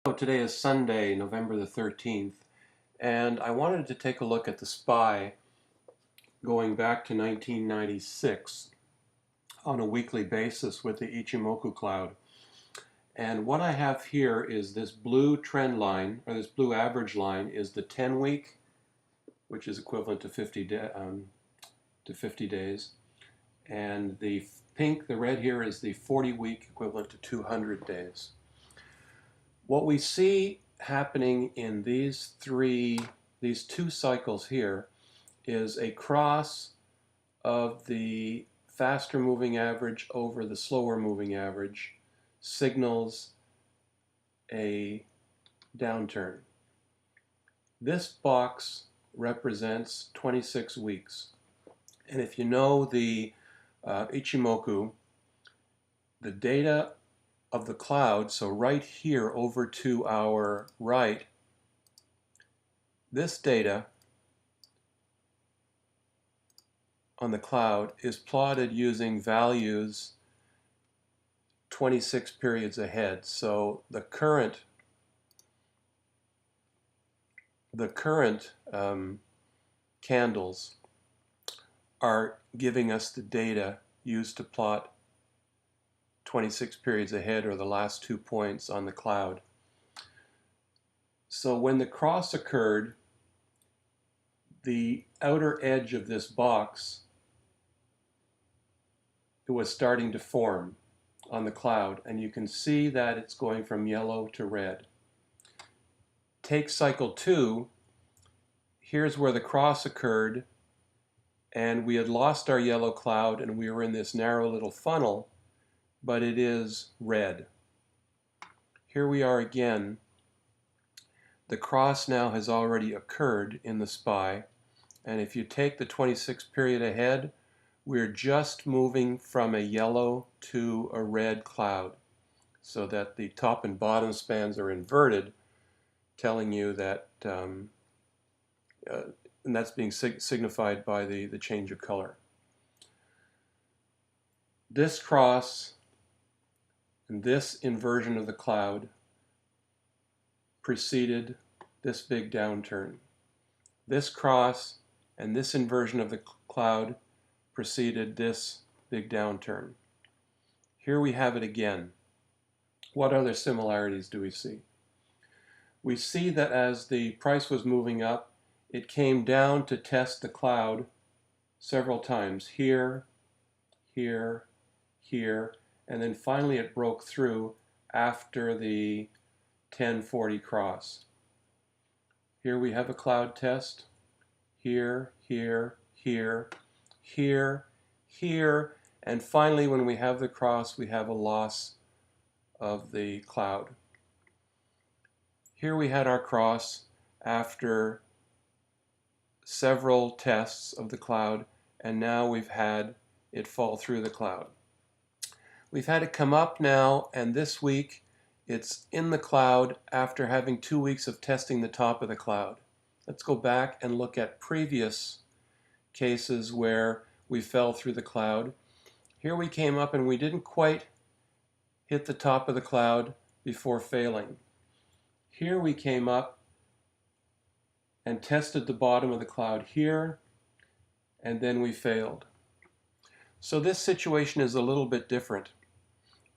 So today is Sunday, November the 13th, and I wanted to take a look at the SPY going back to 1996 on a weekly basis with the Ichimoku cloud. And what I have here is this blue trend line, or this blue average line, is the 10-week, which is equivalent to 50 days. And the pink, the red here, is the 40-week, equivalent to 200 days. What we see happening in these two cycles here is a cross of the faster moving average over the slower moving average signals a downturn. This box represents 26 weeks. And if you know the Ichimoku, the data of the cloud, so right here over to our right, this data on the cloud is plotted using values 26 periods ahead. So the current candles are giving us the data used to plot 26 periods ahead, or the last 2 points on the cloud. So when the cross occurred, the outer edge of this box, it was starting to form on the cloud, and you can see that it's going from yellow to red. Take cycle 2, here's where the cross occurred, and we had lost our yellow cloud and we were in this narrow little funnel, but it is red. Here we are again. The cross now has already occurred in the SPY, and if you take the 26 period ahead, we're just moving from a yellow to a red cloud, so that the top and bottom spans are inverted, telling you that, and that's being signified by the change of color. This cross and this inversion of the cloud preceded this big downturn. This cross and this inversion of the cloud preceded this big downturn. Here we have it again. What other similarities do we see? We see that as the price was moving up, it came down to test the cloud several times, here, here, here, and then finally it broke through after the 1040 cross. Here we have a cloud test, here, here, here, here, here, and finally when we have the cross, we have a loss of the cloud. Here we had our cross after several tests of the cloud, and now we've had it fall through the cloud. We've had it come up now, and this week it's in the cloud after having 2 weeks of testing the top of the cloud. Let's go back and look at previous cases where we fell through the cloud. Here we came up and we didn't quite hit the top of the cloud before failing. Here we came up and tested the bottom of the cloud here, and then we failed. So this situation is a little bit different.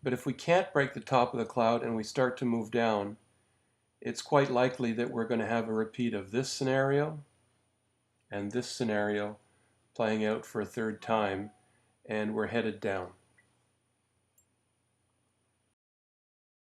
But if we can't break the top of the cloud and we start to move down, it's quite likely that we're going to have a repeat of this scenario and this scenario playing out for a third time, and we're headed down.